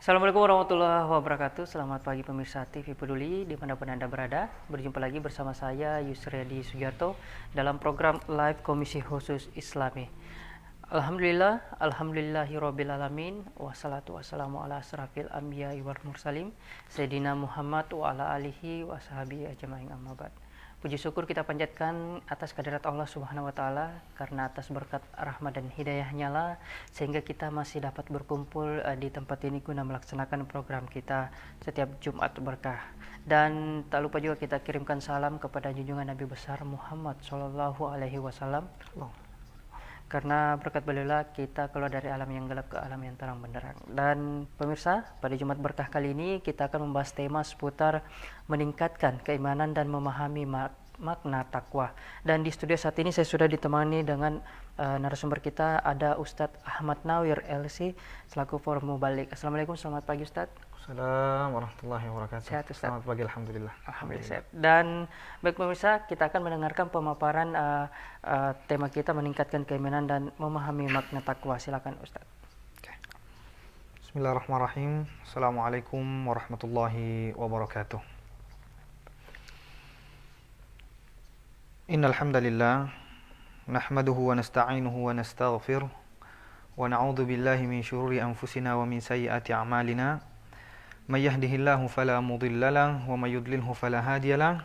Assalamualaikum warahmatullahi wabarakatuh. Selamat pagi pemirsa TV Peduli dimanapun Anda berada. Berjumpa lagi bersama saya Yusriadi Sugiarto dalam program Live Komisi Khusus Islami. Alhamdulillahirabbil alamin, wassalatu wassalamu ala asrafil anbiya'i wal mursalin Sayyidina Muhammad wa ala alihi wa sahbihi ajma'in, amma ba'd. Puji syukur kita panjatkan atas kehadirat Allah Subhanahu wa taala, karena atas berkat rahmat dan hidayahnya lah sehingga kita masih dapat berkumpul di tempat ini guna melaksanakan program kita setiap Jumat berkah. Dan tak lupa juga kita kirimkan salam kepada junjungan Nabi besar Muhammad sallallahu alaihi wasallam. Karena berkat beliau kita keluar dari alam yang gelap ke alam yang terang benderang. Dan pemirsa, pada Jumat berkah kali ini kita akan membahas tema seputar meningkatkan keimanan dan memahami makna takwa. Dan di studio saat ini saya sudah ditemani dengan narasumber kita, ada Ustadz Ahmad Nawir LC selaku Forum Mubalik. Assalamualaikum, selamat pagi Ustadz. Assalamualaikum warahmatullahi wabarakatuh. Sehat Ustaz? Selamat pagi, alhamdulillah. Alhamdulillah sehat. Dan baik pemirsa, kita akan mendengarkan pemaparan tema kita meningkatkan keimanan dan memahami makna takwa. Silakan Ustaz. Bismillahirrahmanirrahim. Assalamualaikum warahmatullahi wabarakatuh. Innal hamdalillah nahmaduhu wa nasta'inuhu wa nastaghfiruh wa na'udzu billahi min syururi anfusina wa min sayyiati a'malina. May yahdihillahu fala mudilla lahu wa may yudlilhu fala hadiya lahu.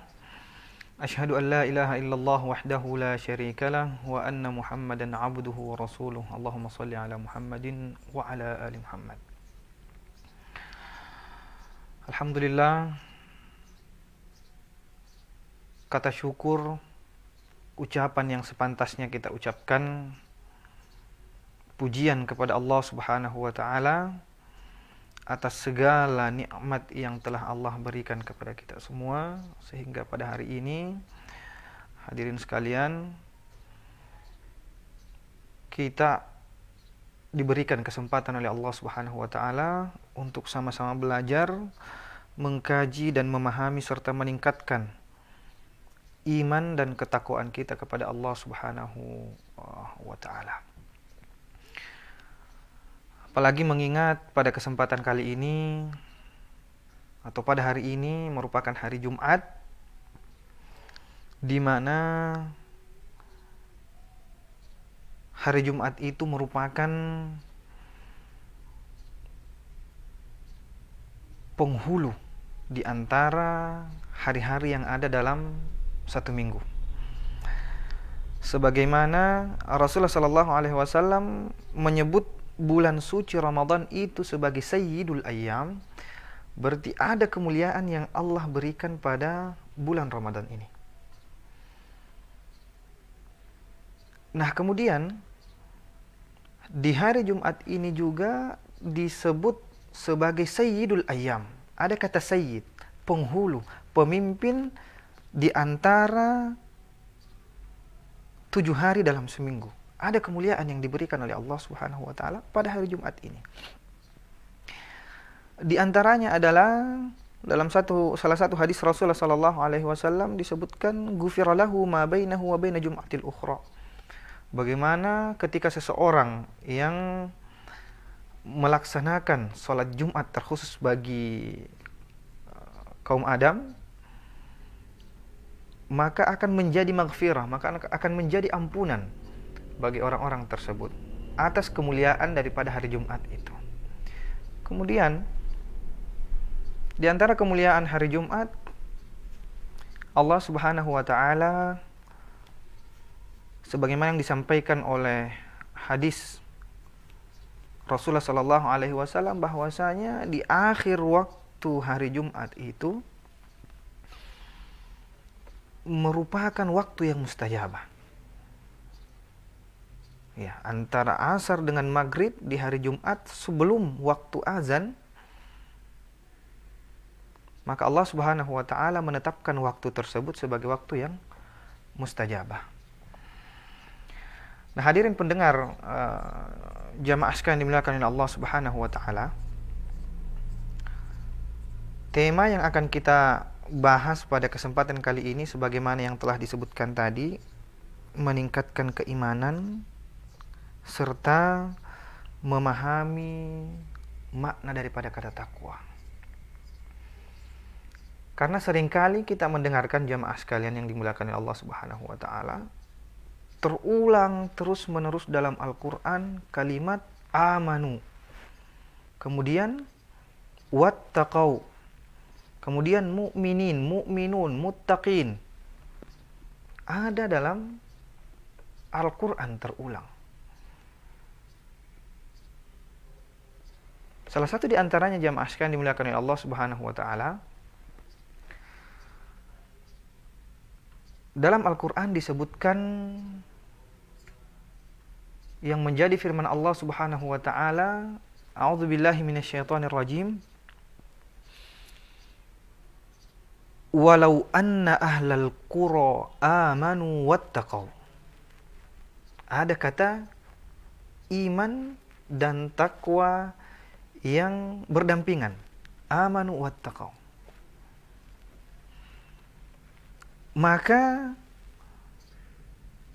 Asyhadu an la ilaha illallah wahdahu la syarika lahu wa anna Muhammadan 'abduhu wa rasuluh. Allahumma shalli ala Muhammadin wa ala ali Muhammad. Alhamdulillah, kata syukur, ucapan yang sepantasnya kita ucapkan, pujian kepada Allah Subhanahu wa taala atas segala nikmat yang telah Allah berikan kepada kita semua, sehingga pada hari ini hadirin sekalian, kita diberikan kesempatan oleh Allah Subhanahu wa taala untuk sama-sama belajar, mengkaji dan memahami serta meningkatkan iman dan ketakwaan kita kepada Allah Subhanahu wa taala. Apalagi mengingat pada kesempatan kali ini atau pada hari ini merupakan hari Jumat, di mana hari Jumat itu merupakan penghulu di antara hari-hari yang ada dalam satu minggu. Sebagaimana Rasulullah sallallahu alaihi wasallam menyebut bulan suci Ramadan itu sebagai Sayyidul Ayyam, berarti ada kemuliaan yang Allah berikan pada bulan Ramadan ini. Nah, kemudian di hari Jumat ini juga disebut sebagai Sayyidul Ayyam. Ada kata Sayyid, penghulu, pemimpin di antara 7 hari dalam seminggu. Ada kemuliaan yang diberikan oleh Allah Subhanahu wa taala pada hari Jumat ini. Di antaranya adalah dalam salah satu hadis Rasulullah sallallahu alaihi wasallam disebutkan ghufira lahu ma bainahu wa baina jum'atil ukhra. Bagaimana ketika seseorang yang melaksanakan salat Jumat terkhusus bagi kaum Adam, maka akan menjadi maghfirah, maka akan menjadi ampunan bagi orang-orang tersebut atas kemuliaan daripada hari Jumat itu. Kemudian di antara kemuliaan hari Jumat, Allah Subhanahu wa taala sebagaimana yang disampaikan oleh hadis Rasulullah sallallahu alaihi wasallam, bahwasanya di akhir waktu hari Jumat itu merupakan waktu yang mustajabah. Ya, antara asar dengan maghrib di hari Jumat sebelum waktu azan, maka Allah Subhanahu wa taala menetapkan waktu tersebut sebagai waktu yang mustajabah. Nah, hadirin pendengar jamaah sekalian dimuliakan oleh Allah Subhanahu wa taala, tema yang akan kita bahas pada kesempatan kali ini sebagaimana yang telah disebutkan tadi, meningkatkan keimanan serta memahami makna daripada kata takwa. Karena seringkali kita mendengarkan jamaah sekalian yang dimuliakan oleh Allah Subhanahu wa taala, terulang terus-menerus dalam Al-Qur'an kalimat amanu. Kemudian wattaqau. Kemudian mu'minin, mu'minun, muttaqin. Ada dalam Al-Qur'an terulang. Salah satu di antaranya jamaah sekalian dimuliakan oleh Allah Subhanahu wa taala, dalam Al-Qur'an disebutkan yang menjadi firman Allah Subhanahu wa taala, a'udzubillahi minasyaitonir rajim. Walau anna ahlal qura amanu wattaqau. Ada kata iman dan takwa yang berdampingan. Amanu wattaqau. Maka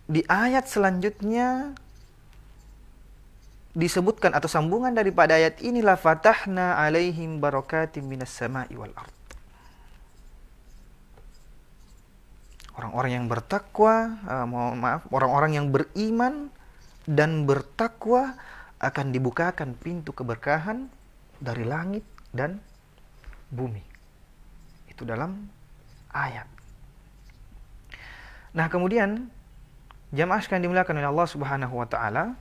di ayat selanjutnya disebutkan atau sambungan daripada ayat inilah fatahna alaihim barakatim minas sama'i wal ard. Orang-orang yang bertakwa, orang-orang yang beriman dan bertakwa akan dibukakan pintu keberkahan dari langit dan bumi. Itu dalam ayat. Nah, kemudian jamaah sekalian dimuliakan oleh Allah Subhanahu wa taala,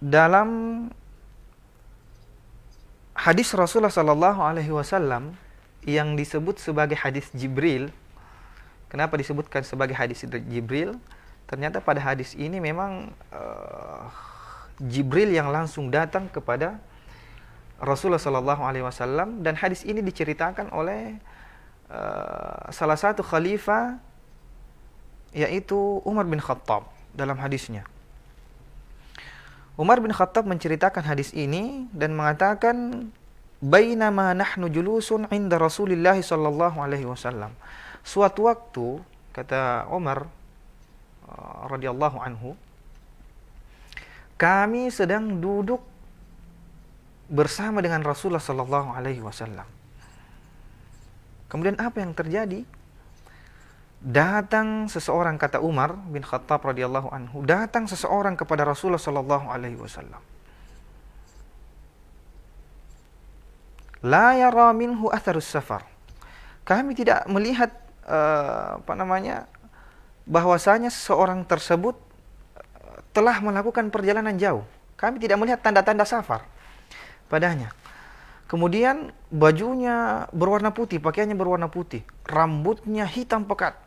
dalam hadis Rasulullah sallallahu alaihi wasallam yang disebut sebagai hadis Jibril. Kenapa disebutkan sebagai hadis Jibril? Ternyata pada hadis ini memang Jibril yang langsung datang kepada Rasulullah sallallahu alaihi wasallam, dan hadis ini diceritakan oleh salah satu khalifah, yaitu Umar bin Khattab dalam hadisnya. Umar bin Khattab menceritakan hadis ini dan mengatakan, bainama nahnu julusun inda Rasulillah sallallahu alaihi wasallam. Suatu waktu, kata Umar radhiyallahu anhu, kami sedang duduk bersama dengan Rasulullah sallallahu alaihi wasallam. Kemudian apa yang terjadi? Datang seseorang, kata Umar bin Khattab radhiyallahu anhu, datang seseorang kepada Rasulullah sallallahu alaihi wasallam. La yara minhu atharus safar. Kami tidak melihat bahwasanya seseorang tersebut telah melakukan perjalanan jauh. Kami tidak melihat tanda-tanda safar padanya. Kemudian bajunya berwarna putih, pakaiannya berwarna putih, rambutnya hitam pekat.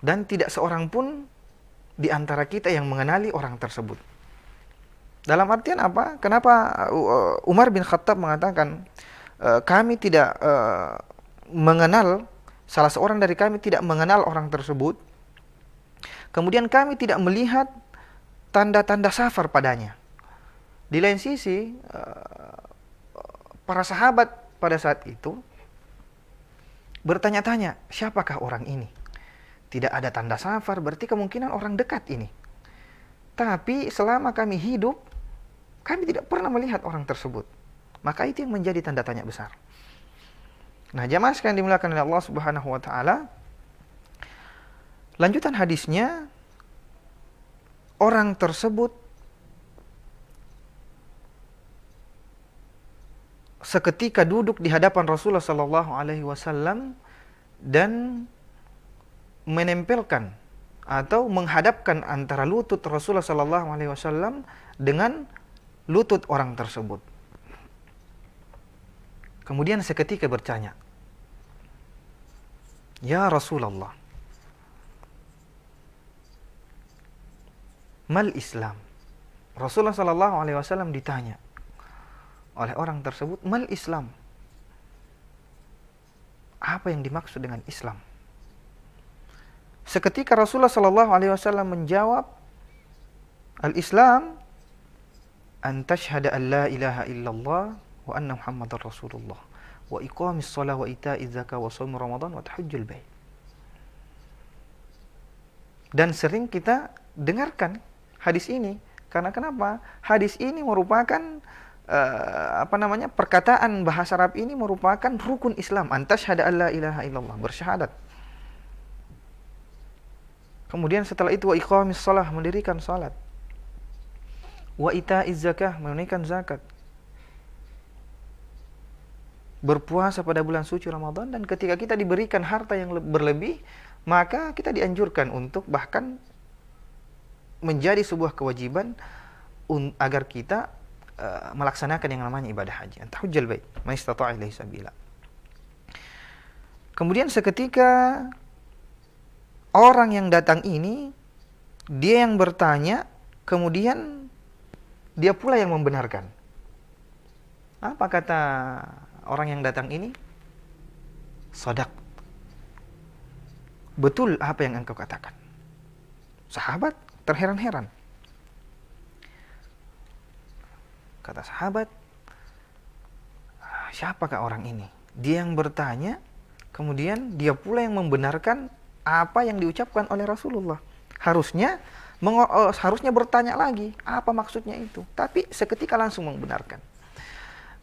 Dan tidak seorang pun di antara kita yang mengenali orang tersebut. Dalam artian apa? Kenapa Umar bin Khattab mengatakan kami tidak mengenal, salah seorang dari kami tidak mengenal orang tersebut. Kemudian kami tidak melihat tanda-tanda safar padanya. Di lain sisi, para sahabat pada saat itu bertanya-tanya, siapakah orang ini? Tidak ada tanda safar, berarti kemungkinan orang dekat ini. Tapi selama kami hidup, kami tidak pernah melihat orang tersebut. Maka itu yang menjadi tanda tanya besar. Nah, jamaah sekalian dimuliakan oleh Allah Subhanahu wa taala, lanjutan hadisnya, orang tersebut seketika duduk di hadapan Rasulullah sallallahu alaihi wasallam dan menempelkan atau menghadapkan antara lutut Rasulullah sallallahu alaihi wasallam dengan lutut orang tersebut. Kemudian seketika bertanya, "Ya Rasulullah, mal Islam?" Rasulullah sallallahu alaihi wasallam ditanya oleh orang tersebut, "Mal Islam?" Apa yang dimaksud dengan Islam? Seketika Rasulullah sallallahu alaihi wasallam menjawab, "Al-Islam an tashhada an la ilaha illallah wa anna Muhammadar Rasulullah wa iqamis shalah wa ita'iz zakah wa shaum Ramadan wa tahajjul bait." Dan sering kita dengarkan hadis ini Karena kenapa? Hadis ini merupakan perkataan bahasa Arab ini merupakan rukun Islam. Antasyhada alla ilaha illallah, bersyahadat. Kemudian setelah itu wa iqamis shalah, mendirikan salat. Wa itaiz zakah, menunaikan zakat. Berpuasa pada bulan suci Ramadan, dan ketika kita diberikan harta yang berlebih, maka kita dianjurkan untuk bahkan menjadi sebuah kewajiban agar kita melaksanakan yang namanya ibadah haji. Antahujjal bait man istata'a ilaihi sabila. Kemudian seketika orang yang datang ini, dia yang bertanya, kemudian dia pula yang membenarkan. Apa kata orang yang datang ini? Shadaq. Betul apa yang engkau katakan. Sahabat terheran-heran. Kata sahabat, siapakah orang ini? Dia yang bertanya, kemudian dia pula yang membenarkan apa yang diucapkan oleh Rasulullah. Harusnya bertanya lagi, apa maksudnya itu? Tapi seketika langsung membenarkan.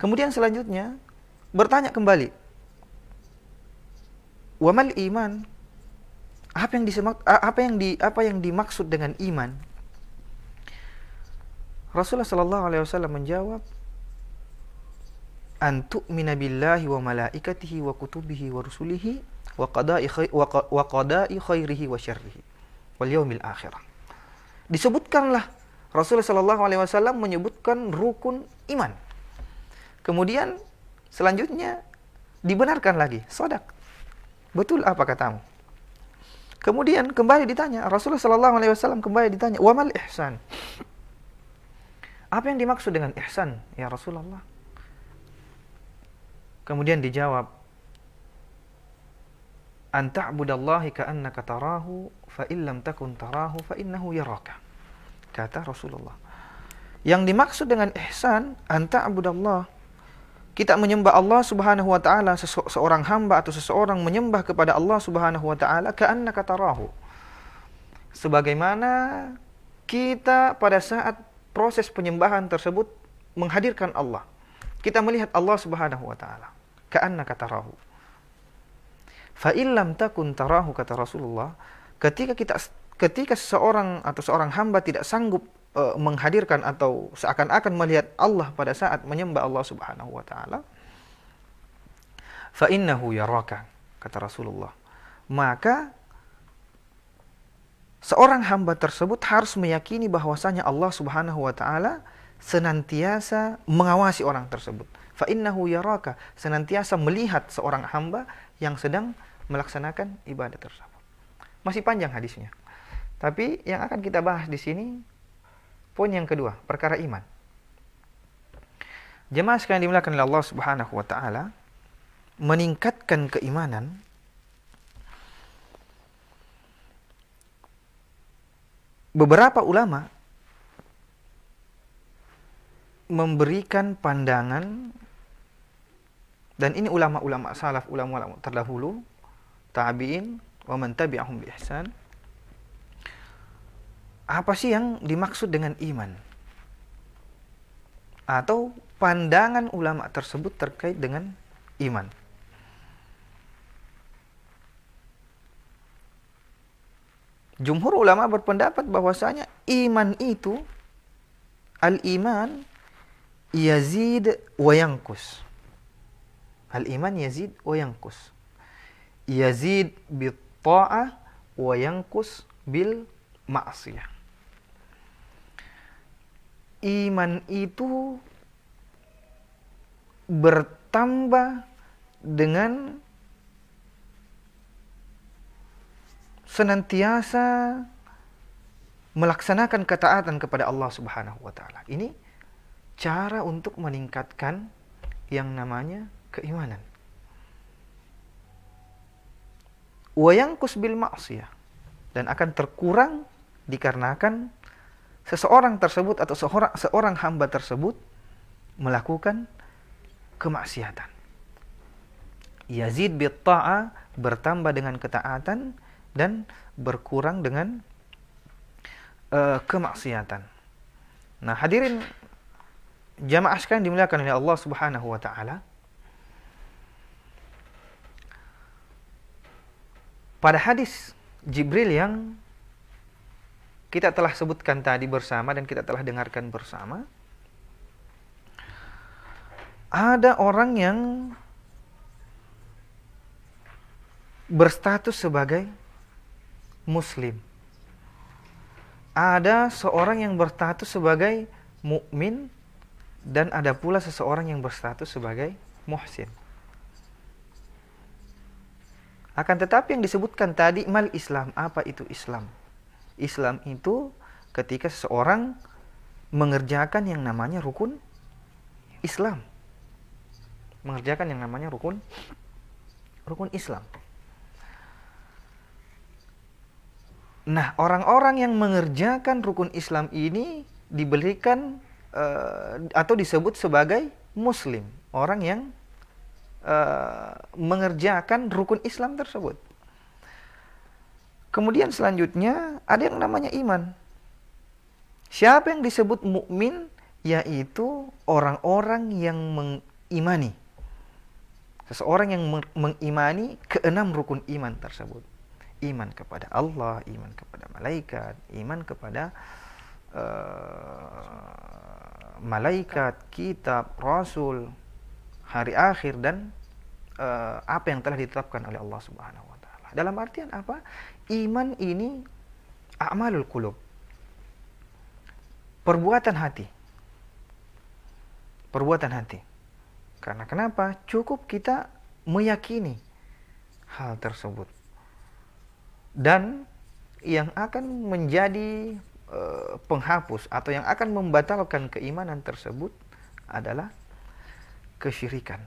Kemudian selanjutnya bertanya kembali, wamal iman? Apa yang dimaksud dengan iman? Rasulullah sallallahu alaihi wasallam menjawab, an tu'mina billahi wa malaikatihi wa kutubihi wa rusulihi wa qada'i khairihi wa syarrihi wal yaumil akhirah. Disebutkanlah, Rasulullah sallallahu alaihi wasallam menyebutkan rukun iman. Kemudian selanjutnya dibenarkan lagi, shadaq. Betul apa katamu? Kemudian kembali ditanya, Rasulullah sallallahu alaihi wasallam kembali ditanya, wa mal ihsan? Apa yang dimaksud dengan ihsan, ya Rasulullah? Kemudian dijawab, an ta'budallahi ka'annaka tarahu fa illam takun tarahu fa innahu yaraka. Kata Rasulullah, yang dimaksud dengan ihsan, an ta'budallah, kita menyembah Allah Subhanahu wa taala, seorang hamba atau seseorang menyembah kepada Allah Subhanahu wa taala ka'annaka tarahu, sebagaimana kita pada saat proses penyembahan tersebut menghadirkan Allah. Kita melihat Allah Subhanahu wa taala. Ka'annaka tarahu. Fa illam takun tarahu, kata Rasulullah, ketika seseorang atau seorang hamba tidak sanggup menghadirkan atau seakan-akan melihat Allah pada saat menyembah Allah Subhanahu wa taala, fa innahu yaraka, kata Rasulullah. Maka seorang hamba tersebut harus meyakini bahwasanya Allah Subhanahu wa taala senantiasa mengawasi orang tersebut. Fa innahu yaraka, senantiasa melihat seorang hamba yang sedang melaksanakan ibadah tersebut. Masih panjang hadisnya. Tapi yang akan kita bahas di sini poin yang kedua, perkara iman. Jemaah sekalian dimuliakan oleh Allah Subhanahu wa taala, meningkatkan keimanan beberapa ulama memberikan pandangan, dan ini ulama-ulama salaf, ulama-ulama terdahulu, tabi'in wa man tabi'ahum bi ihsan. Apa sih yang dimaksud dengan iman? Atau pandangan ulama tersebut terkait dengan iman. Jumhur ulama berpendapat bahwasanya iman itu, al-iman yazid wa yanqus. Al-iman yazid wa yanqus. Yazid bil ta'ah wa yanqus bil ma'siyah. Iman itu bertambah dengan senantiasa melaksanakan ketaatan kepada Allah Subhanahu wa taala. Ini cara untuk meningkatkan yang namanya keimanan. Wa yanqus bil ma'siyah, dan akan terkurang dikarenakan seseorang tersebut atau seorang hamba tersebut melakukan kemaksiatan. Yazid bit ta'ah, bertambah dengan ketaatan, dan berkurang dengan kemaksiatan. Nah, hadirin jamaah sekalian dimuliakan oleh Allah Subhanahu wa taala. Pada hadis Jibril yang kita telah sebutkan tadi bersama dan kita telah dengarkan bersama, ada orang yang berstatus sebagai muslim. Ada seorang yang berstatus sebagai mukmin dan ada pula seseorang yang berstatus sebagai muhsin. Akan tetapi yang disebutkan tadi mal Islam, apa itu Islam? Islam itu ketika seseorang mengerjakan yang namanya rukun Islam. Mengerjakan yang namanya rukun Islam. Nah, orang-orang yang mengerjakan rukun Islam ini diberikan atau disebut sebagai muslim. Orang yang mengerjakan rukun Islam tersebut. Kemudian selanjutnya ada yang namanya iman. Siapa yang disebut mukmin? Yaitu orang-orang yang mengimani. Seseorang yang mengimani keenam rukun iman tersebut. Iman kepada Allah, iman kepada malaikat, iman kepada malaikat, kitab, rasul, hari akhir, dan apa yang telah ditetapkan oleh Allah Subhanahu wa taala. Dalam artian apa? Iman ini a'malul qulub. Perbuatan hati. Perbuatan hati. Karena kenapa? Cukup kita meyakini hal tersebut. Dan yang akan menjadi penghapus atau yang akan membatalkan keimanan tersebut adalah kesyirikan.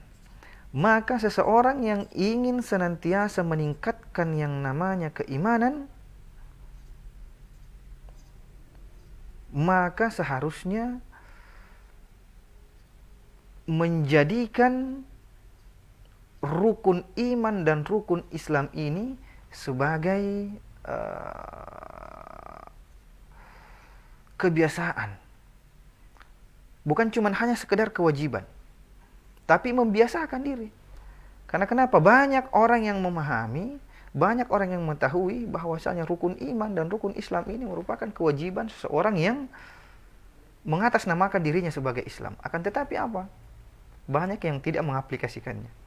Maka seseorang yang ingin senantiasa meningkatkan yang namanya keimanan, maka seharusnya menjadikan rukun iman dan rukun Islam ini sebagai kebiasaan. Bukan cuma hanya sekedar kewajiban, tapi membiasakan diri. Karena kenapa? Banyak orang yang memahami, banyak orang yang mengetahui bahwasanya rukun iman dan rukun Islam ini merupakan kewajiban seseorang yang mengatasnamakan dirinya sebagai Islam. Akan tetapi apa? Banyak yang tidak mengaplikasikannya.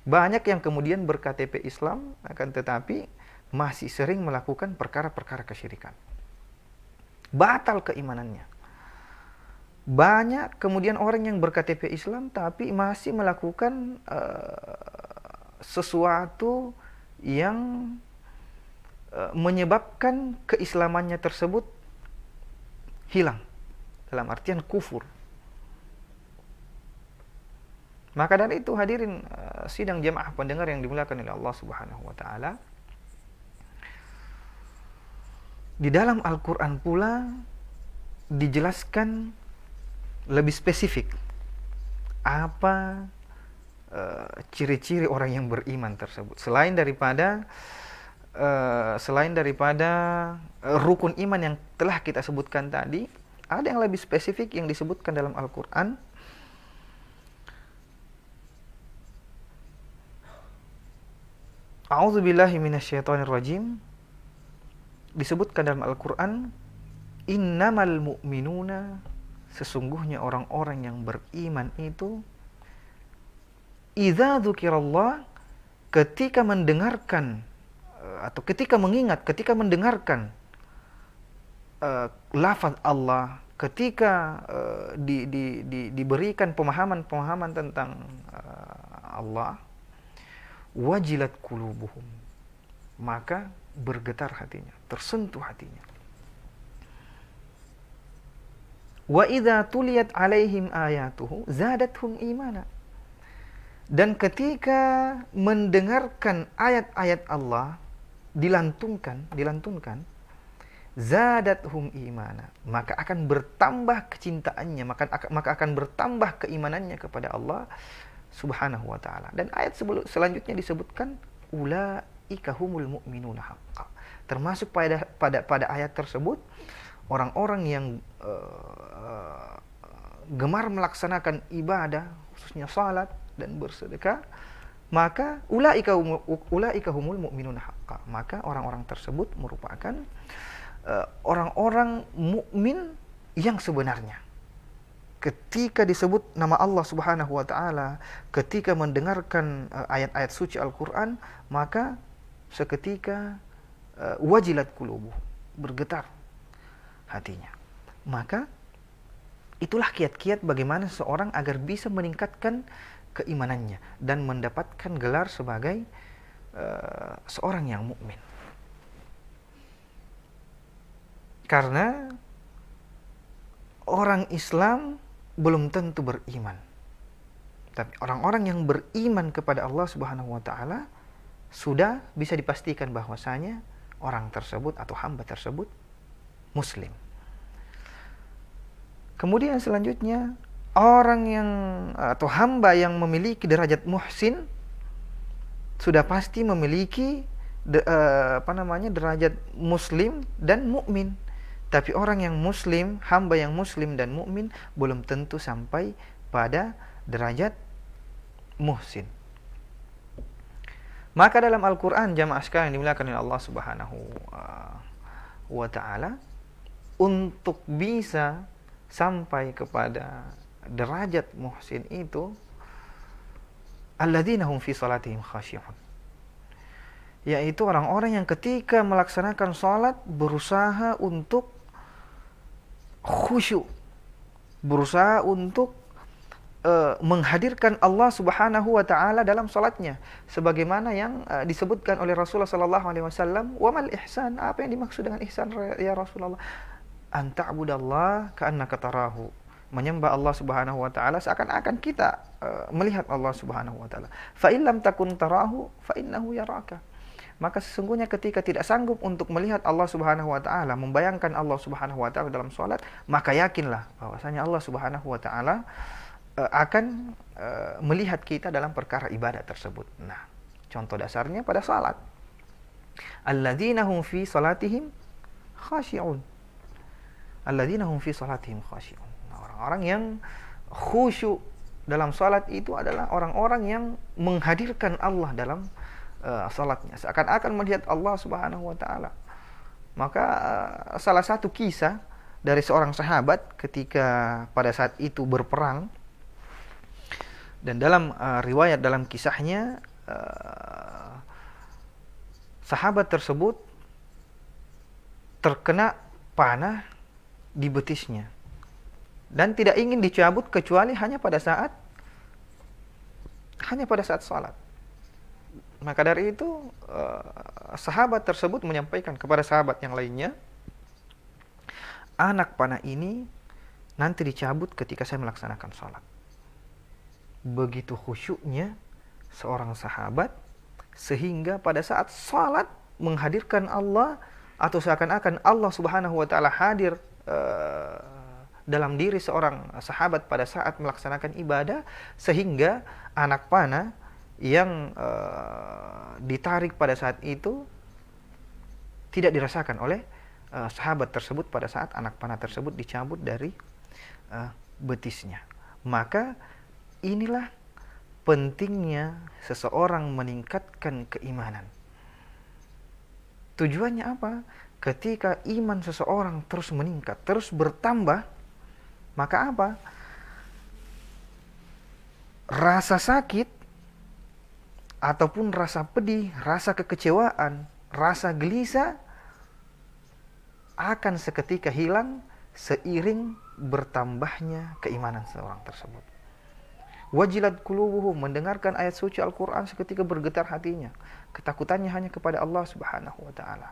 Banyak yang kemudian berKTP Islam, akan tetapi masih sering melakukan perkara-perkara kesyirikan. Batal keimanannya. Banyak kemudian orang yang berKTP Islam tapi masih melakukan sesuatu yang menyebabkan keislamannya tersebut hilang. Dalam artian kufur. Maka dari itu hadirin sidang jamaah pendengar yang dimuliakan oleh Allah Subhanahu wa taala, di dalam Al-Qur'an pula dijelaskan lebih spesifik apa ciri-ciri orang yang beriman tersebut. Selain daripada rukun iman yang telah kita sebutkan tadi, ada yang lebih spesifik yang disebutkan dalam Al-Qur'an. A'udzubillahi minasyaitonirrajim. Disebutkan dalam Al-Qur'an, innamal mu'minuna, sesungguhnya orang-orang yang beriman itu idza dzukirallah, ketika mendengarkan atau ketika mengingat, ketika mendengarkan lafaz Allah, ketika diberikan pemahaman-pemahaman tentang Allah, wajilat qulubuhum, maka bergetar hatinya, tersentuh hatinya. Wa idza tuliyat alaihim ayatuhu zadatuhum imana, dan ketika mendengarkan ayat-ayat Allah dilantunkan zadatuhum imana, maka akan bertambah kecintaannya, maka akan bertambah keimanannya kepada Allah Subhanahu wa taala. Dan ayat selanjutnya disebutkan ulaika humul mu'minuna haqqan. Termasuk pada ayat tersebut, orang-orang yang gemar melaksanakan ibadah, khususnya salat dan bersedekah, maka ulaika humul mu'minun haqqan. Maka orang-orang tersebut merupakan orang-orang mukmin yang sebenarnya. Ketika disebut nama Allah Subhanahu wa taala, ketika mendengarkan ayat-ayat suci Al-Qur'an, maka seketika wajilat qulubuh, bergetar hatinya. Maka itulah kiat-kiat bagaimana seseorang agar bisa meningkatkan keimanannya dan mendapatkan gelar sebagai seorang yang mukmin. Karena orang Islam belum tentu beriman. Tapi orang-orang yang beriman kepada Allah Subhanahu wa taala sudah bisa dipastikan bahwasanya orang tersebut atau hamba tersebut muslim. Kemudian selanjutnya, orang yang atau hamba yang memiliki derajat muhsin sudah pasti memiliki derajat muslim dan mukmin. Tapi orang yang muslim, hamba yang muslim dan mukmin belum tentu sampai pada derajat muhsin. Maka dalam Al-Qur'an, jamaah sekalian dimuliakan oleh Allah Subhanahu wa taala, untuk bisa sampai kepada derajat muhsin itu, alladzina hum fi salatihim khashi'un, yaitu orang-orang yang ketika melaksanakan salat berusaha untuk khusyuk, berusaha untuk menghadirkan Allah Subhanahu wa taala dalam salatnya, sebagaimana yang disebutkan oleh Rasulullah sallallahu alaihi wasallam, "Wa mal ihsan?" Apa yang dimaksud dengan ihsan ya Rasulullah? An ta'budallah ka'annaka tarahu. Menyembah Allah Subhanahu wa taala seakan-akan kita melihat Allah Subhanahu wa taala. Fa in lam takun tarahu fa innahu yaraka. Maka sesungguhnya ketika tidak sanggup untuk melihat Allah Subhanahu wa taala, membayangkan Allah Subhanahu wa taala dalam salat, maka yakinlah bahwasanya Allah Subhanahu wa taala akan melihat kita dalam perkara ibadah tersebut. Nah, contoh dasarnya pada salat. Alladzina hum fi salatihim khashi'un. Alladzina hum fi salatihim khashi'un. Nah, orang-orang yang khusyuk dalam salat itu adalah orang-orang yang menghadirkan Allah dalam salatnya, seakan-akan melihat Allah Subhanahu wa taala. Maka salah satu kisah dari seorang sahabat ketika pada saat itu berperang, dan dalam riwayat dalam kisahnya sahabat tersebut terkena panah di betisnya dan tidak ingin dicabut kecuali hanya pada saat salat. Maka dari itu sahabat tersebut menyampaikan kepada sahabat yang lainnya, anak panah ini nanti dicabut ketika saya melaksanakan salat. Begitu khusyuknya seorang sahabat sehingga pada saat salat menghadirkan Allah, atau seakan-akan Allah Subhanahu wa taala hadir dalam diri seorang sahabat pada saat melaksanakan ibadah, sehingga anak panah yang ditarik pada saat itu tidak dirasakan oleh sahabat tersebut pada saat anak panah tersebut dicabut dari betisnya. Maka inilah pentingnya seseorang meningkatkan keimanan. Tujuannya apa? Ketika iman seseorang terus meningkat, terus bertambah, maka apa? Rasa sakit ataupun rasa pedih, rasa kekecewaan, rasa gelisah akan seketika hilang seiring bertambahnya keimanan seorang tersebut. Wajilat qulubuhum, mendengarkan ayat suci Al-Qur'an seketika bergetar hatinya. Ketakutannya hanya kepada Allah Subhanahu wa taala.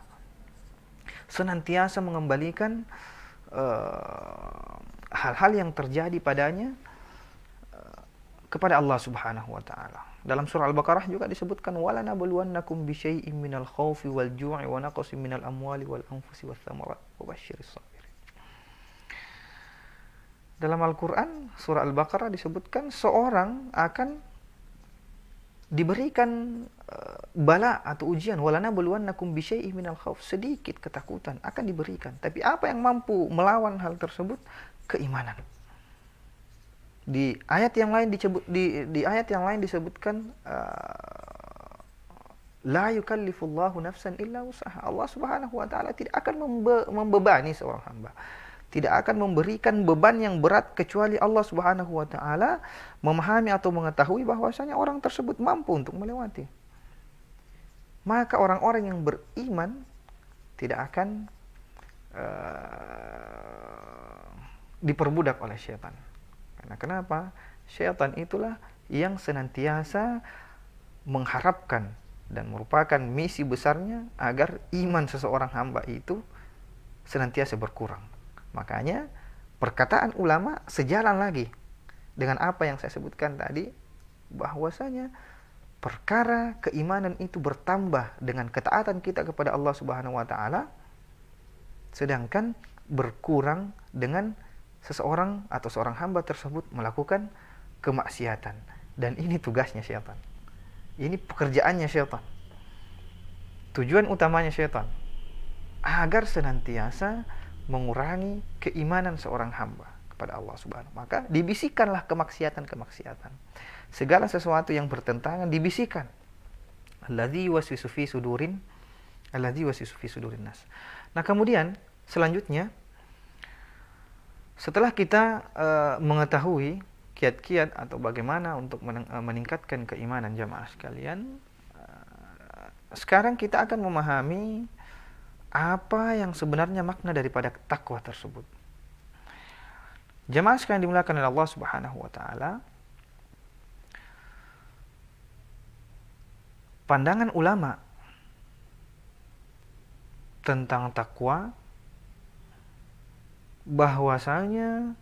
Senantiasa mengembalikan hal-hal yang terjadi padanya kepada Allah Subhanahu wa taala. Dalam surah Al-Baqarah juga disebutkan, wala nabluwannakum bisyai'im minal khaufi wal ju'i wa naqsin minal amwali wal anfusi wath thamarat wa basyiris sabirin. Dalam Al-Qur'an surah Al-Baqarah disebutkan seorang akan diberikan bala atau ujian, walanabluwannakum bisyai'in minal khauf, sedikit ketakutan akan diberikan. Tapi apa yang mampu melawan hal tersebut? Keimanan. Di ayat yang lain disebutkan la yukallifullahu nafsan illa wusaha. Allah Subhanahu wa taala tidak akan membebani seorang hamba, tidak akan memberikan beban yang berat kecuali Allah Subhanahu wa taala memahami atau mengetahui bahwasanya orang tersebut mampu untuk melewati. Maka orang-orang yang beriman tidak akan diperbudak oleh syaitan. Karena kenapa? Syaitan itulah yang senantiasa mengharapkan dan merupakan misi besarnya agar iman seseorang hamba itu senantiasa berkurang. Makanya perkataan ulama sejalan lagi dengan apa yang saya sebutkan tadi, bahwasanya perkara keimanan itu bertambah dengan ketaatan kita kepada Allah Subhanahu wa taala, sedangkan berkurang dengan seseorang atau seorang hamba tersebut melakukan kemaksiatan. Dan ini tugasnya syaitan. Ini pekerjaannya syaitan. Tujuan utamanya syaitan agar senantiasa mengurangi keimanan seorang hamba kepada Allah Subhanahu. Maka dibisikkanlah kemaksiatan-kemaksiatan. Segala sesuatu yang bertentangan dibisikkan. Alladzi yuwaswisu fi sudurin nas. Nah, kemudian selanjutnya setelah kita mengetahui kiat-kiat atau bagaimana untuk meningkatkan keimanan jamaah sekalian, sekarang kita akan memahami apa yang sebenarnya makna daripada takwa tersebut. Jamaah sekalian dimuliakan oleh Allah Subhanahu wa taala, pandangan ulama tentang takwa bahwasanya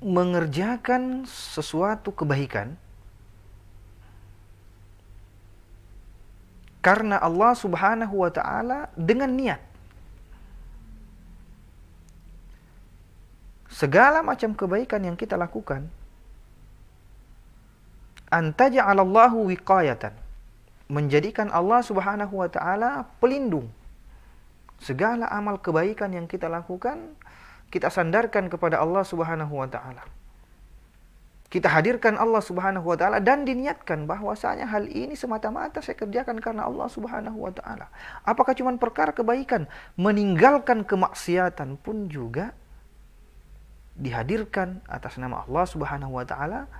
mengerjakan sesuatu kebaikan karena Allah Subhanahu wa taala dengan niat. Segala macam kebaikan yang kita lakukan, antaja'alallahu wiqayatan, menjadikan Allah Subhanahu wa taala pelindung. Segala amal kebaikan yang kita lakukan, kita sandarkan kepada Allah Subhanahu wa taala. Kita hadirkan Allah Subhanahu wa taala dan diniatkan bahwasanya hal ini semata-mata saya kerjakan karena Allah Subhanahu wa taala. Apakah cuma perkara kebaikan? Meninggalkan kemaksiatan pun juga dihadirkan atas nama Allah Subhanahu wa taala.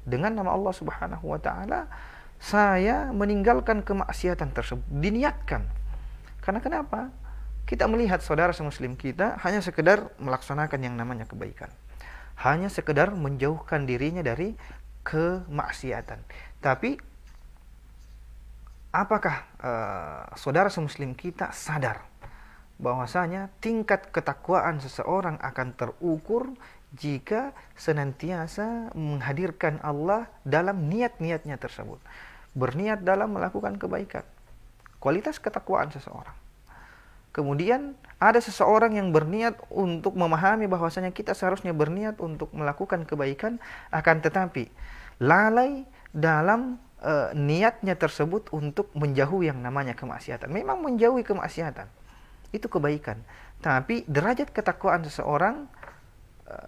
Dengan nama Allah Subhanahu wa taala, saya meninggalkan kemaksiatan tersebut, diniatkan. Karena kenapa? Kita melihat saudara semuslim kita hanya sekedar melaksanakan yang namanya kebaikan, hanya sekedar menjauhkan dirinya dari kemaksiatan. Tapi apakah saudara semuslim kita sadar bahwasanya tingkat ketakwaan seseorang akan terukur jika senantiasa menghadirkan Allah dalam niat-niatnya tersebut, berniat dalam melakukan kebaikan. Kualitas ketakwaan seseorang. Kemudian ada seseorang yang berniat untuk memahami bahwasanya kita seharusnya berniat untuk melakukan kebaikan, akan tetapi lalai dalam niatnya tersebut untuk menjauhi yang namanya kemaksiatan. Memang menjauhi kemaksiatan itu kebaikan, tapi derajat ketakwaan seseorang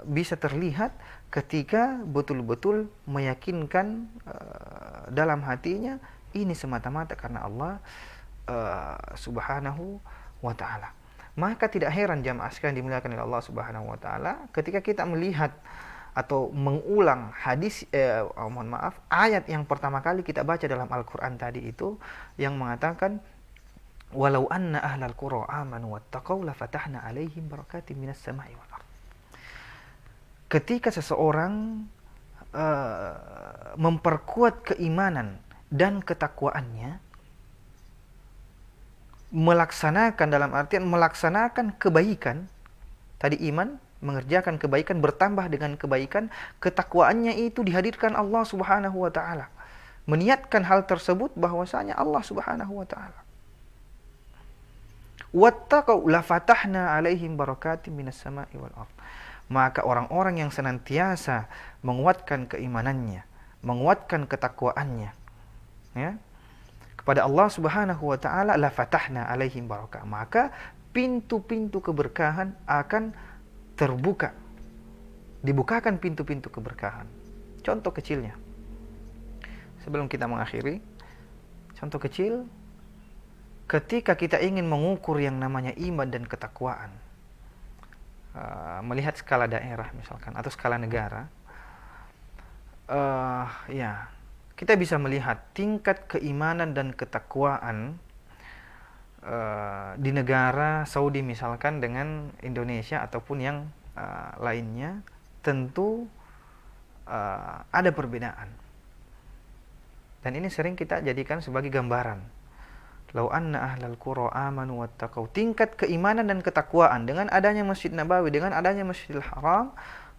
bisa terlihat ketika betul-betul meyakinkan dalam hatinya ini semata-mata karena Allah Subhanahu wa ta'ala. Maka tidak heran jamaah sekalian dimuliakan oleh Allah Subhanahu wa ta'ala ketika kita melihat atau mengulang ayat yang pertama kali kita baca dalam Al-Quran tadi itu, yang mengatakan walau anna ahlal qura amanu wattaqau lafatahna alaihim barakatim minas sama'i wal ardh. Ketika seseorang memperkuat keimanan dan ketakwaannya, melaksanakan dalam artian melaksanakan kebaikan, tadi iman, mengerjakan kebaikan, bertambah dengan kebaikan, ketakwaannya itu dihadirkan Allah Subhanahu wa ta'ala, meniatkan hal tersebut bahwasanya Allah Subhanahu wa ta'ala. Wattaqau la fatahna alaihim barakatim minas sama'i wal ardh. Maka orang-orang yang senantiasa menguatkan keimanannya, menguatkan ketakwaannya, ya, kepada Allah Subhanahu wa taala, la fatahna alaihim barakah. Maka pintu-pintu keberkahan akan terbuka. Dibukakan pintu-pintu keberkahan. Contoh kecilnya. Sebelum kita mengakhiri, contoh kecil, ketika kita ingin mengukur yang namanya iman dan ketakwaan, melihat skala daerah misalkan atau skala negara, ya, kita bisa melihat tingkat keimanan dan ketakwaan di negara Saudi misalkan dengan Indonesia ataupun yang lainnya, tentu ada perbedaan. Dan ini sering kita jadikan sebagai gambaran. Lau anna ahlal qura amanu wattaqau. Tingkat keimanan dan ketakwaan dengan adanya Masjid Nabawi, dengan adanya Masjidil Haram,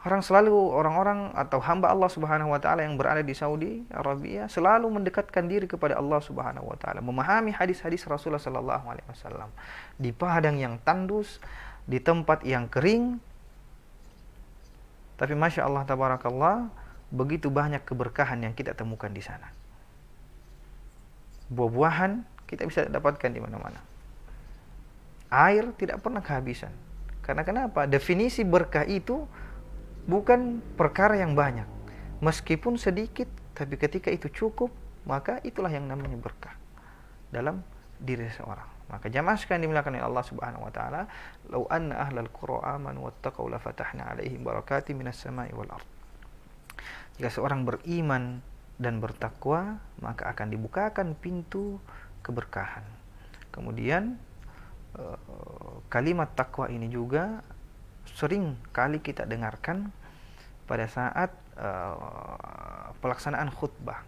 orang-orang atau hamba Allah Subhanahu wa taala yang berada di Saudi Arabia selalu mendekatkan diri kepada Allah Subhanahu wa taala, memahami hadis-hadis Rasulullah sallallahu alaihi wasallam di padang yang tandus, di tempat yang kering. Tapi Masya Allah tabarakallah, begitu banyak keberkahan yang kita temukan di sana. Buah-buahan kita bisa dapatkan di mana-mana. Air tidak pernah kehabisan. Karena kenapa? Definisi berkah itu bukan perkara yang banyak. Meskipun sedikit, tapi ketika itu cukup, maka itulah yang namanya berkah dalam diri seseorang. Maka jamaah sekalian dimuliakan oleh Allah Subhanahu wa taala, "Lau anna ahlal qura amanu wattaqau la fatahna 'alaihim barakatim minas sama'i wal ard." Jika seorang beriman dan bertakwa, maka akan dibukakan pintu keberkahan. Kemudian kalimat takwa ini juga sering kali kita dengarkan pada saat pelaksanaan khutbah,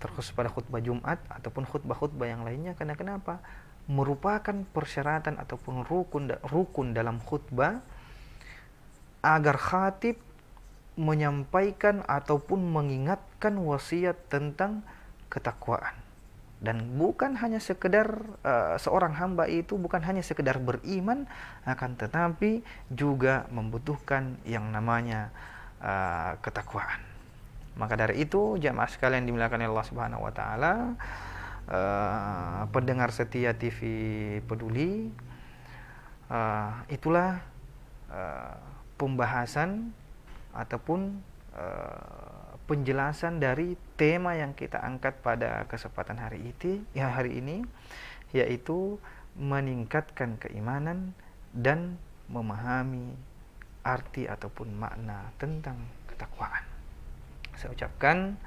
terkhusus pada khutbah Jumat ataupun khutbah-khutbah yang lainnya. Karena kenapa? Merupakan persyaratan ataupun rukun dalam khutbah agar khatib menyampaikan ataupun mengingatkan wasiat tentang ketakwaan. Dan bukan hanya sekedar seorang hamba itu bukan hanya sekedar beriman, akan tetapi juga membutuhkan yang namanya ketakwaan. Maka dari itu jamaah sekalian dimuliakan oleh Allah Subhanahu wa taala, pendengar setia TV Peduli, itulah pembahasan ataupun penjelasan dari tema yang kita angkat pada kesempatan hari ini, yaitu meningkatkan keimanan dan memahami arti ataupun makna tentang ketakwaan. Saya ucapkan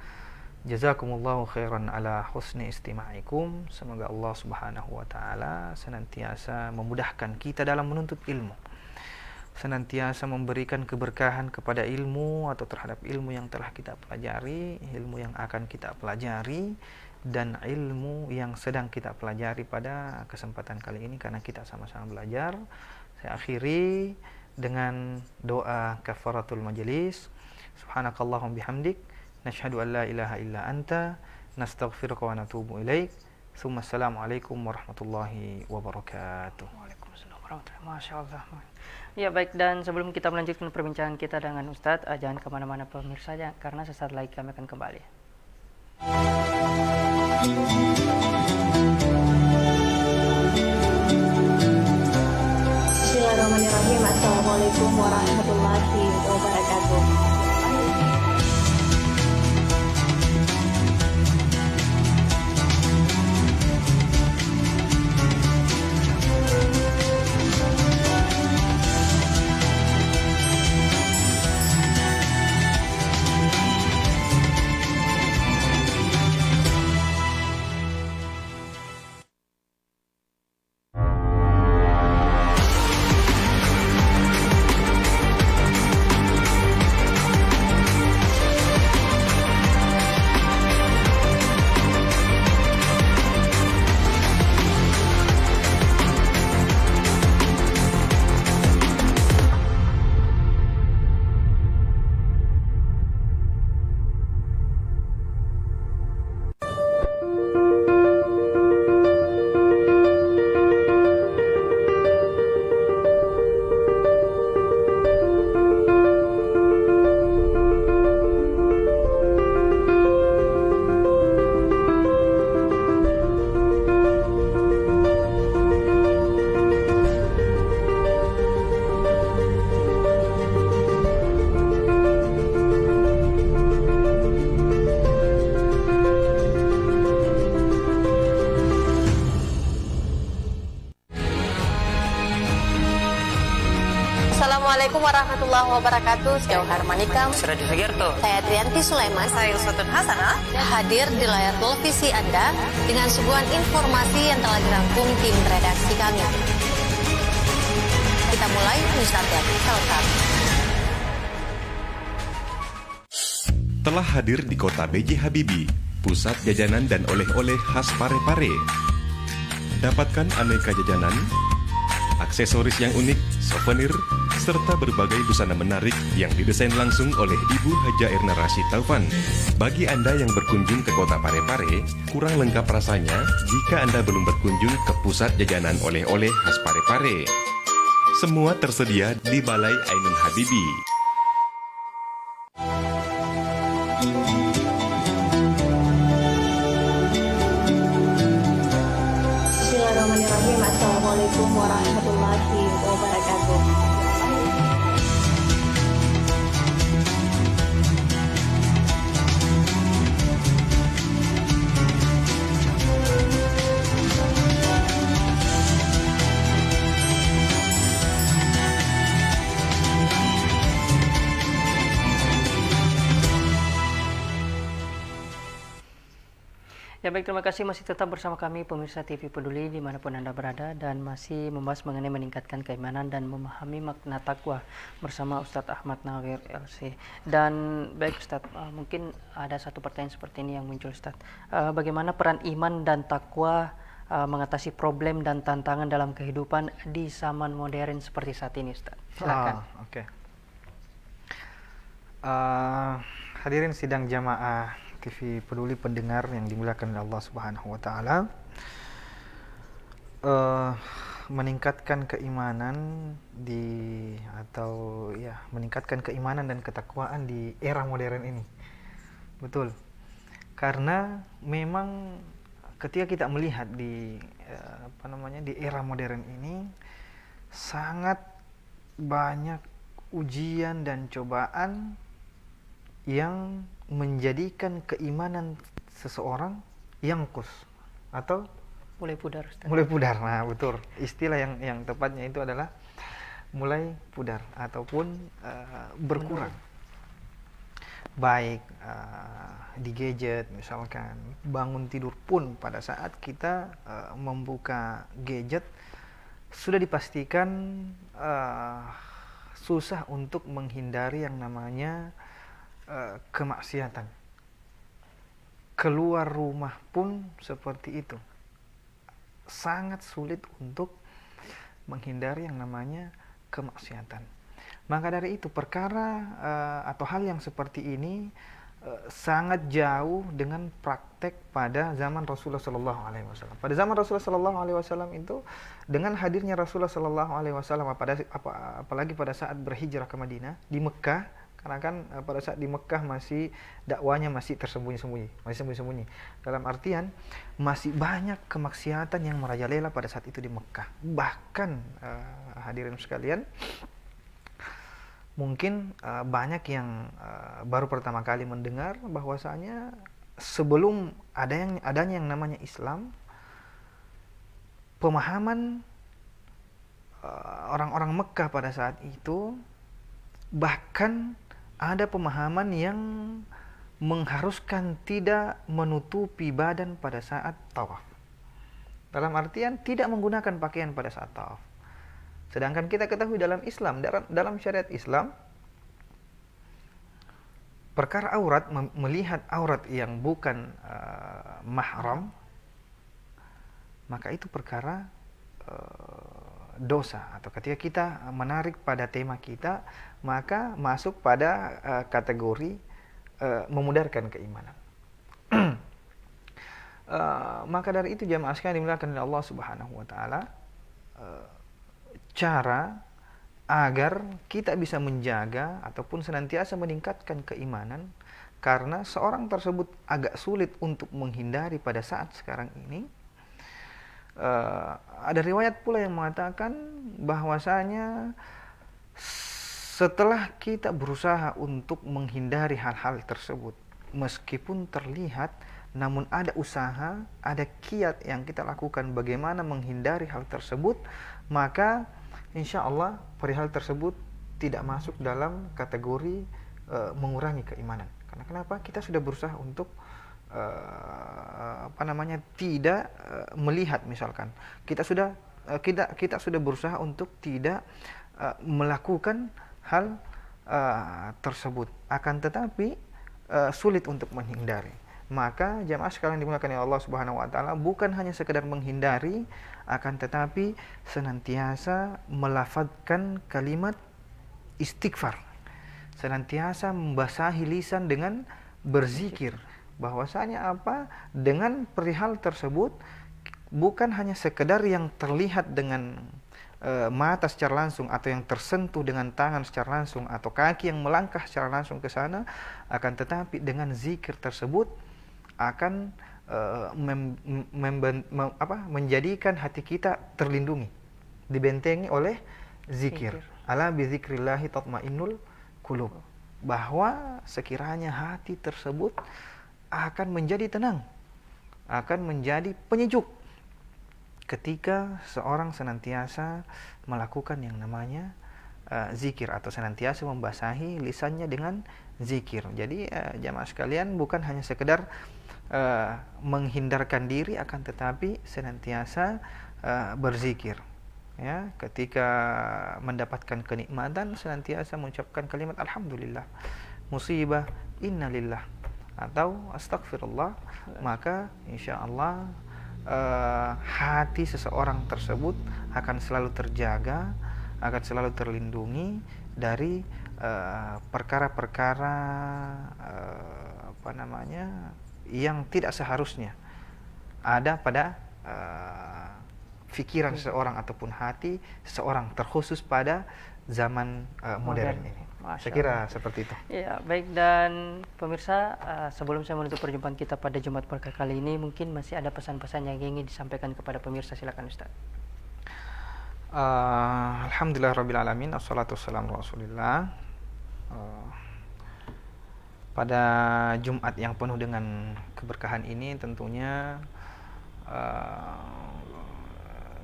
jazakumullahu khairan ala husni istima'ikum. Semoga Allah Subhanahu wa taala senantiasa memudahkan kita dalam menuntut ilmu, senantiasa memberikan keberkahan kepada ilmu atau terhadap ilmu yang telah kita pelajari, ilmu yang akan kita pelajari, dan ilmu yang sedang kita pelajari pada kesempatan kali ini karena kita sama-sama belajar. Saya akhiri dengan doa kafaratul majelis. Subhanakallahum bihamdik, nashhadu an la ilaha illa anta, nastaghfiruka wa natubu ilaik. Assalamualaikum warahmatullahi wabarakatuh. Waalaikumsalam warahmatullahi wabarakatuh. Masya Allah. Ya baik, dan sebelum kita melanjutkan perbincangan kita dengan Ustadz, jangan kemana-mana pemirsa ya, karena sesaat lagi kami akan kembali. Bismillahirrahmanirrahim. Assalamualaikum warahmatullahi wabarakatuh. warahmatullahi wabarakatuh. Jauh Harmanikam. Sudah Sugiarto. Saya Trianti Sulaiman. Saya Uswatun Hasanah. Hadir di layar televisi Anda dengan suguhan informasi yang telah dirangkum tim redaksi kami. Kita mulai News Update. Welcome. Telah hadir di kota B.J. Habibie, pusat jajanan dan oleh-oleh khas Parepare. Dapatkan aneka jajanan, aksesoris yang unik, souvenir, serta berbagai busana menarik yang didesain langsung oleh Ibu Haja Erna Rashid Taufan. Bagi Anda yang berkunjung ke kota Parepare, kurang lengkap rasanya jika Anda belum berkunjung ke pusat jajanan oleh-oleh khas Parepare. Semua tersedia di Balai Ainun Habibie. Bismillahirrahmanirrahim. Assalamualaikum warahmatullahi wabarakatuh. Ya baik, terima kasih masih tetap bersama kami pemirsa TV Peduli dimanapun Anda berada dan masih membahas mengenai meningkatkan keimanan dan memahami makna takwa bersama Ustadz Ahmad Nawir LC. Dan baik Ustadz, mungkin ada satu pertanyaan seperti ini yang muncul Ustadz. Bagaimana peran iman dan takwa mengatasi problem dan tantangan dalam kehidupan di zaman modern seperti saat ini Ustadz? Silakan. Oke. Hadirin sidang jamaah TV Peduli pendengar yang dimuliakan oleh Allah Subhanahu wa taala. Meningkatkan keimanan meningkatkan keimanan dan ketakwaan di era modern ini. Betul. Karena memang ketika kita melihat di di era modern ini sangat banyak ujian dan cobaan yang menjadikan keimanan seseorang yangkus atau Mulai pudar Ustaz. mulai pudar. Nah, betul. Istilah yang tepatnya itu adalah mulai pudar ataupun berkurang. Baik di gadget misalkan, bangun tidur pun pada saat kita membuka gadget sudah dipastikan susah untuk menghindari yang namanya kemaksiatan. Keluar rumah pun seperti itu. Sangat sulit untuk menghindari yang namanya kemaksiatan. Maka dari itu perkara atau hal yang seperti ini sangat jauh dengan praktek pada zaman Rasulullah Sallallahu Alaihi Wasallam. Pada zaman Rasulullah Sallallahu Alaihi Wasallam itu, dengan hadirnya Rasulullah Sallallahu Alaihi Wasallam, apalagi pada saat berhijrah ke Madinah di Mekah, karena kan pada saat di Mekah masih dakwanya masih sembunyi-sembunyi. Dalam artian masih banyak kemaksiatan yang merajalela pada saat itu di Mekah. Bahkan hadirin sekalian, mungkin banyak yang baru pertama kali mendengar bahwasanya sebelum adanya yang namanya Islam, pemahaman orang-orang Mekah pada saat itu bahkan ada pemahaman yang mengharuskan tidak menutupi badan pada saat tawaf. Dalam artian tidak menggunakan pakaian pada saat tawaf. Sedangkan kita ketahui dalam Islam, dalam syariat Islam, perkara aurat, melihat aurat yang bukan mahram, maka itu perkara dosa. Atau ketika kita menarik pada tema kita, maka masuk pada kategori memudarkan keimanan. Maka dari itu jamaah sekalian dimuliakan oleh Allah Subhanahu wa taala, cara agar kita bisa menjaga ataupun senantiasa meningkatkan keimanan, karena seorang tersebut agak sulit untuk menghindari pada saat sekarang ini. Ada riwayat pula yang mengatakan bahwasanya setelah kita berusaha untuk menghindari hal-hal tersebut, meskipun terlihat, namun ada usaha, ada kiat yang kita lakukan bagaimana menghindari hal tersebut, maka insya Allah perihal tersebut tidak masuk dalam kategori mengurangi keimanan. Karena kenapa? Kita sudah berusaha untuk tidak melihat, misalkan kita sudah berusaha untuk tidak melakukan hal tersebut, akan tetapi sulit untuk menghindari. Maka jamaah sekalian dimuliakan oleh Allah Subhanahu wa taala, bukan hanya sekedar menghindari, akan tetapi senantiasa melafadzkan kalimat istighfar, senantiasa membasahi lisan dengan berzikir. Bahwasanya apa? Dengan perihal tersebut bukan hanya sekedar yang terlihat dengan mata secara langsung, atau yang tersentuh dengan tangan secara langsung, atau kaki yang melangkah secara langsung ke sana, akan tetapi dengan zikir tersebut akan menjadikan hati kita terlindungi, dibentengi oleh zikir. Ala bi dzikrillahi tatmainnul qulub. Bahwa sekiranya hati tersebut akan menjadi tenang, akan menjadi penyejuk ketika seorang senantiasa melakukan yang namanya zikir, atau senantiasa membasahi lisannya dengan zikir. Jadi jamaah sekalian, bukan hanya sekedar menghindarkan diri, akan tetapi senantiasa berzikir. Ya, ketika mendapatkan kenikmatan senantiasa mengucapkan kalimat alhamdulillah, musibah innalillah, atau astagfirullah, maka insyaallah hati seseorang tersebut akan selalu terjaga, akan selalu terlindungi dari perkara-perkara yang tidak seharusnya ada pada pikiran seseorang ataupun hati seseorang, terkhusus pada zaman modern ini. Saya kira seperti itu. Ya, baik. Dan pemirsa, sebelum saya menutup perjumpaan kita pada Jumat Berkah kali ini, mungkin masih ada pesan-pesan yang ingin disampaikan kepada pemirsa. Silakan Ustaz. Alhamdulillahirrabbilalamin, assalatu wassalamu rasulillah. Pada Jumat yang penuh dengan keberkahan ini, tentunya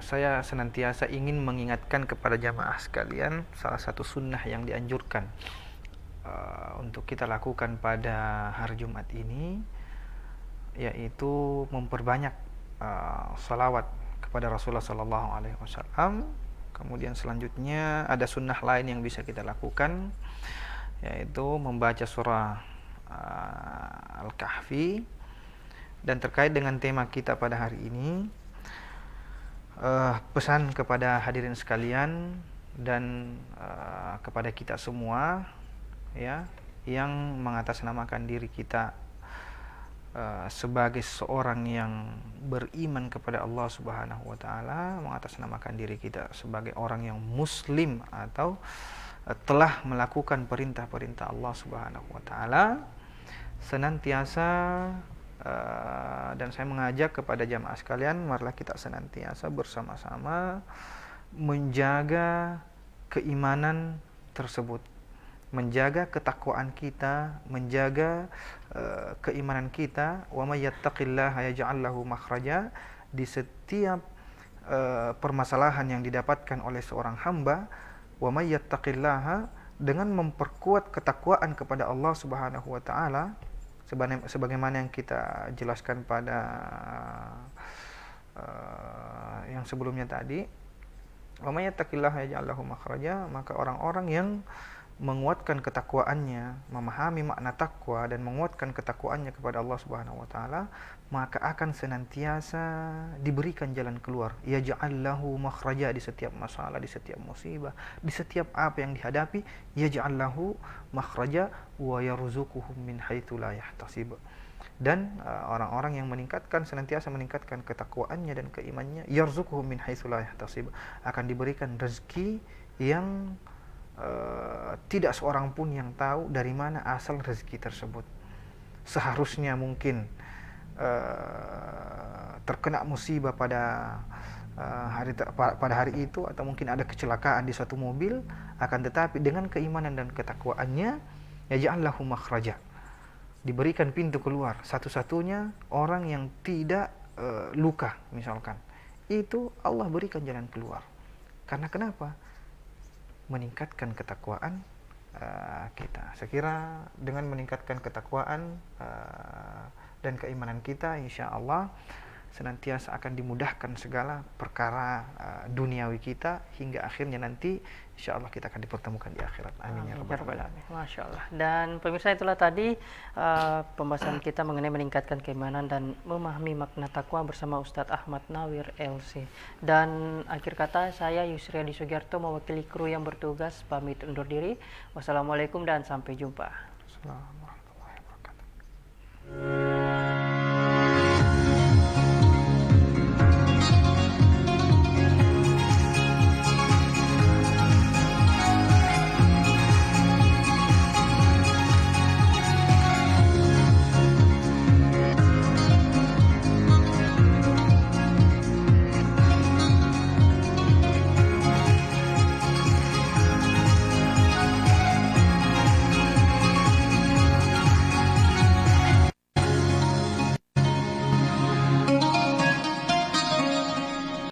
saya senantiasa ingin mengingatkan kepada jamaah sekalian salah satu sunnah yang dianjurkan untuk kita lakukan pada hari Jumat ini, yaitu memperbanyak salawat kepada Rasulullah SAW. Kemudian selanjutnya ada sunnah lain yang bisa kita lakukan, yaitu membaca surah Al-Kahfi. Dan terkait dengan tema kita pada hari ini, pesan kepada hadirin sekalian dan kepada kita semua, ya, yang mengatasnamakan diri kita sebagai seorang yang beriman kepada Allah Subhanahu wa taala, mengatasnamakan diri kita sebagai orang yang muslim atau telah melakukan perintah-perintah Allah Subhanahu wa taala, senantiasa dan saya mengajak kepada jamaah sekalian, marilah kita senantiasa bersama-sama menjaga keimanan tersebut, menjaga ketakwaan kita, menjaga keimanan kita. Wa may yattaqillaha yaj'al lahu makhraja. Di setiap permasalahan yang didapatkan oleh seorang hamba, wa may yattaqillaha, dengan memperkuat ketakwaan kepada Allah Subhanahu wa taala, sebagaimana yang kita jelaskan pada yang sebelumnya tadi, wa may yattaqillaha yaj'al lahu makhraja, maka orang-orang yang menguatkan ketakwaannya, memahami makna takwa dan menguatkan ketakwaannya kepada Allah Subhanahu wa taala, maka akan senantiasa diberikan jalan keluar. Yaj'al lahu makhraja, di setiap masalah, di setiap musibah, di setiap apa yang dihadapi, yaj'al lahu makhraja wa yarzuquhum min haitsu la yahtasib. Dan orang-orang yang senantiasa meningkatkan ketakwaannya dan keimanannya, yarzuquhum min haitsu la yahtasib, akan diberikan rezeki yang tidak seorang pun yang tahu dari mana asal rezeki tersebut. Seharusnya mungkin terkena musibah pada hari itu, atau mungkin ada kecelakaan di suatu mobil, akan tetapi dengan keimanan dan ketakwaannya, yaj'al lahu makhraja, diberikan pintu keluar. Satu-satunya orang yang tidak luka misalkan, itu Allah berikan jalan keluar. Karena kenapa? meningkatkan ketakwaan kita. Saya kira dengan meningkatkan ketakwaan dan keimanan kita, insya Allah senantiasa akan dimudahkan segala perkara duniawi kita hingga akhirnya nanti insya Allah kita akan dipertemukan di akhirat. Amin ya rabbal alamin. Masya Allah. Dan pemirsa, itulah tadi pembahasan kita mengenai meningkatkan keimanan dan memahami makna takwa bersama Ustadz Ahmad Nawir LC. Dan akhir kata, saya Yusriadi Sugiarto mewakili kru yang bertugas pamit undur diri. Wassalamualaikum dan sampai jumpa. Assalamualaikum warahmatullahi wabarakatuh.